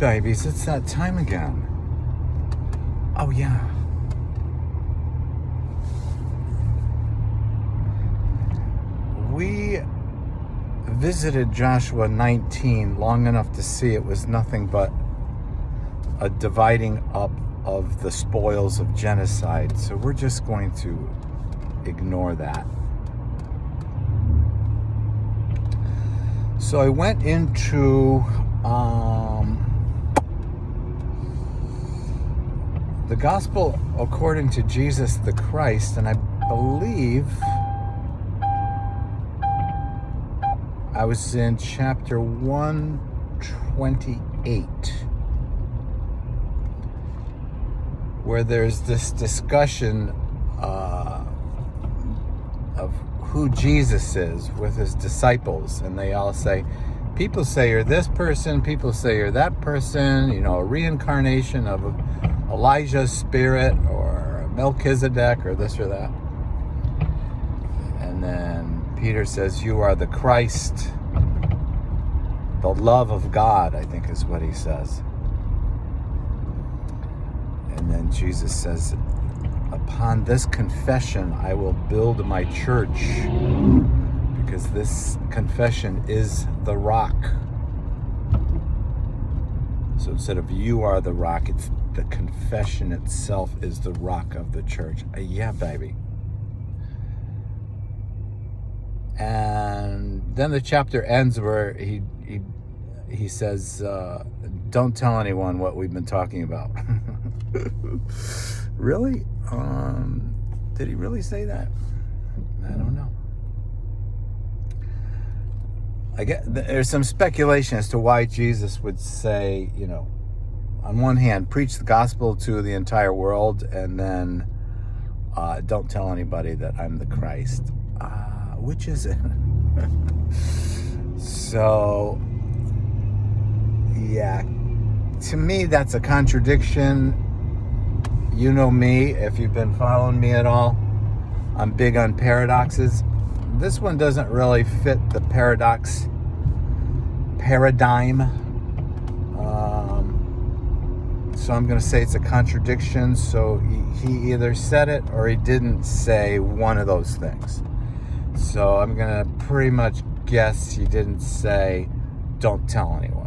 babies, it's that time again. Oh, yeah. We visited Joshua 19 long enough to see it was nothing but a dividing up of the spoils of genocide. So we're just going to ignore that. So I went into the Gospel according to Jesus the Christ, and I believe I was in chapter 128, where there's this discussion of who Jesus is with his disciples, and they all say, people say you're this person, people say you're that person, a reincarnation of Elijah's spirit or Melchizedek or this or that. And then Peter says, you are the Christ, the love of God, I think is what he says. And then Jesus says, upon this confession, I will build my church, because this confession is the rock. So instead of you are the rock, it's the confession itself is the rock of the church. Yeah, baby. And then the chapter ends where he says, don't tell anyone what we've been talking about. Really? Did he really say that? I don't know. There's some speculation as to why Jesus would say, on one hand, preach the gospel to the entire world, and then don't tell anybody that I'm the Christ. Which is it? So, yeah, to me, that's a contradiction. You know me, if you've been following me at all, I'm big on paradoxes. This one doesn't really fit the paradox paradigm. So I'm going to say it's a contradiction. So he either said it or he didn't say one of those things. So I'm going to pretty much guess he didn't say, don't tell anyone.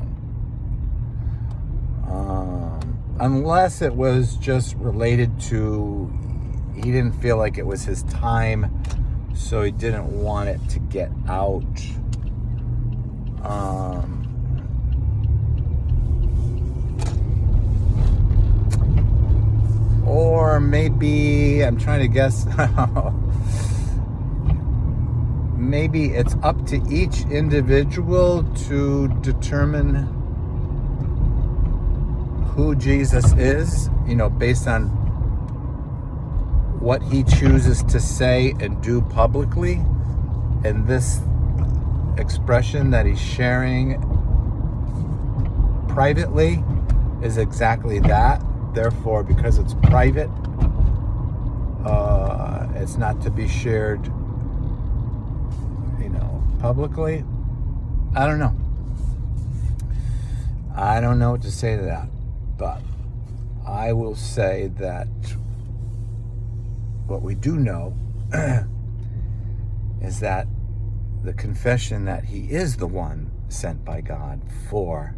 Unless it was just related to, he didn't feel like it was his time, so he didn't want it to get out. Or maybe, I'm trying to guess, maybe it's up to each individual to determine who Jesus is, based on what he chooses to say and do publicly. And this expression that he's sharing privately is exactly that. Therefore, because it's private, it's not to be shared, publicly. I don't know. I don't know what to say to that. But I will say that what we do know is that the confession that he is the one sent by God for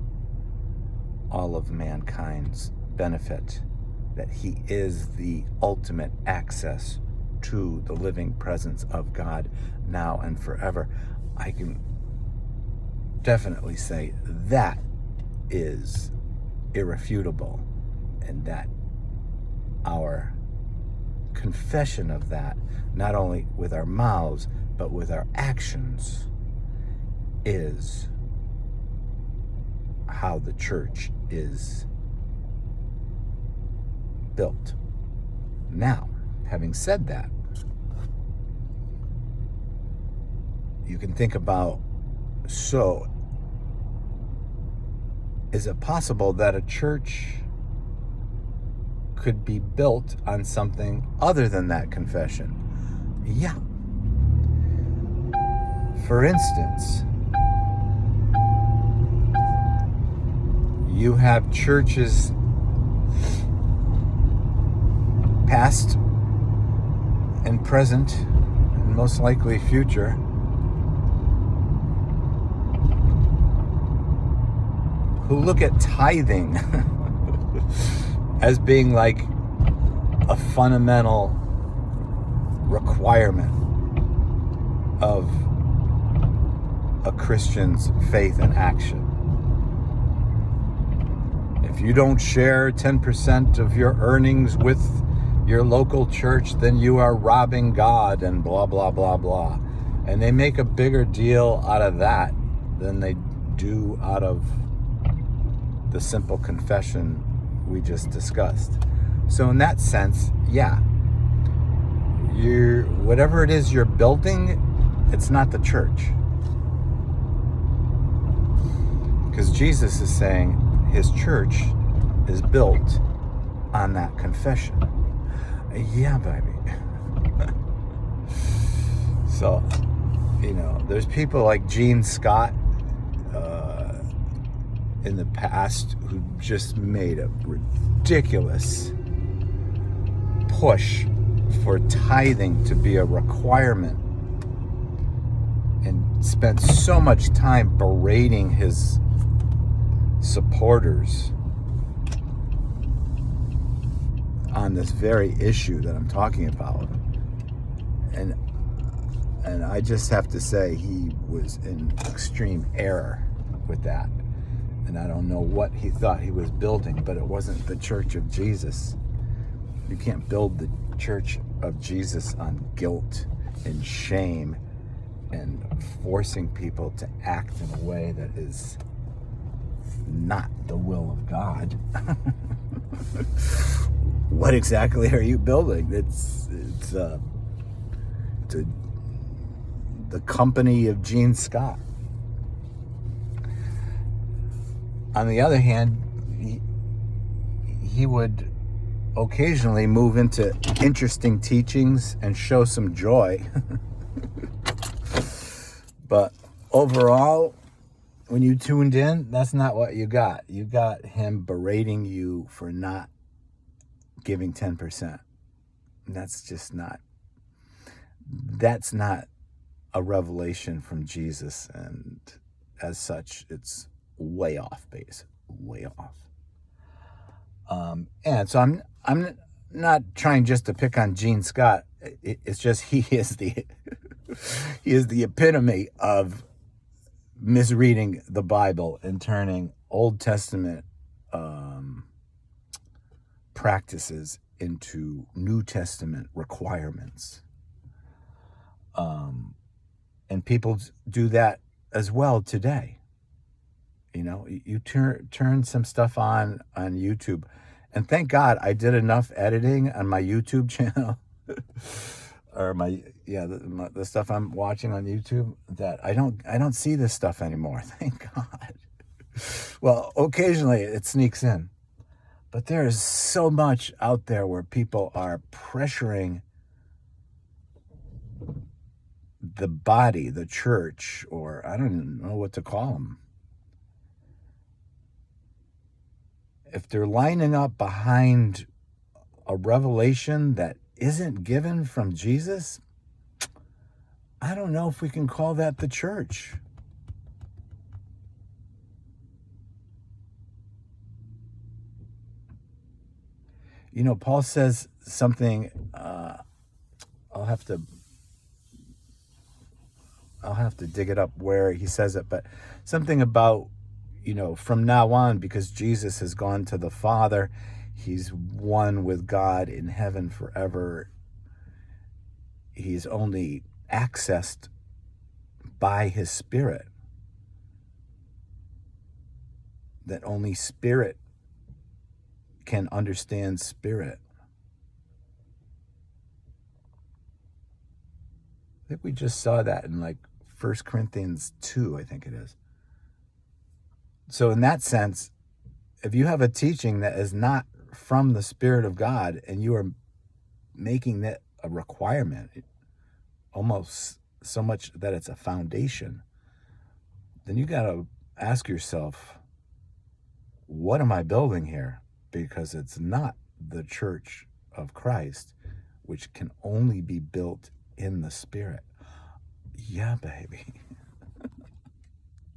all of mankind's benefit, that he is the ultimate access to the living presence of God now and forever. I can definitely say that is irrefutable, and that our confession of that, not only with our mouths but with our actions, is how the church is built. Now, having said that, you can think about, so is it possible that a church could be built on something other than that confession? Yeah. For instance, You have churches past and present, and most likely future, who look at tithing as being like a fundamental requirement of a Christian's faith and action. If you don't share 10% of your earnings with your local church, then you are robbing God, and blah, blah, blah, blah. And they make a bigger deal out of that than they do out of the simple confession we just discussed. So in that sense, yeah, whatever it is you're building, it's not the church. Because Jesus is saying his church is built on that confession. Yeah, baby. So, there's people like Gene Scott in the past who just made a ridiculous push for tithing to be a requirement, and spent so much time berating his supporters on this very issue that I'm talking about. And I just have to say he was in extreme error with that. And I don't know what he thought he was building, but it wasn't the Church of Jesus. You can't build the Church of Jesus on guilt and shame and forcing people to act in a way that is not the will of God. What exactly are you building? It's the company of Gene Scott. On the other hand, he would occasionally move into interesting teachings and show some joy. But overall, when you tuned in, that's not what you got. You got him berating you for not giving 10%. That's not a revelation from Jesus, and as such, it's way off base, way off. And so I'm not trying just to pick on Gene Scott. It's just he is the epitome of misreading the Bible and turning Old Testament practices into New Testament requirements. And people do that as well today. You turn some stuff on YouTube, and thank God I did enough editing on my YouTube channel or the stuff I'm watching on YouTube that I don't see this stuff anymore. Thank God. Well, occasionally it sneaks in, but there is so much out there where people are pressuring the body, the church, or I don't even know what to call them. If they're lining up behind a revelation that isn't given from Jesus, I don't know if we can call that the church. Paul says something, I'll have to dig it up where he says it, but something about, from now on, because Jesus has gone to the Father, he's one with God in heaven forever. He's only accessed by his Spirit. That only Spirit can understand Spirit. I think we just saw that in 1 Corinthians 2, I think it is. So in that sense, if you have a teaching that is not from the Spirit of God and you are making that a requirement, almost so much that it's a foundation, then you got to ask yourself, what am I building here? Because it's not the church of Christ, which can only be built in the Spirit. Yeah, baby.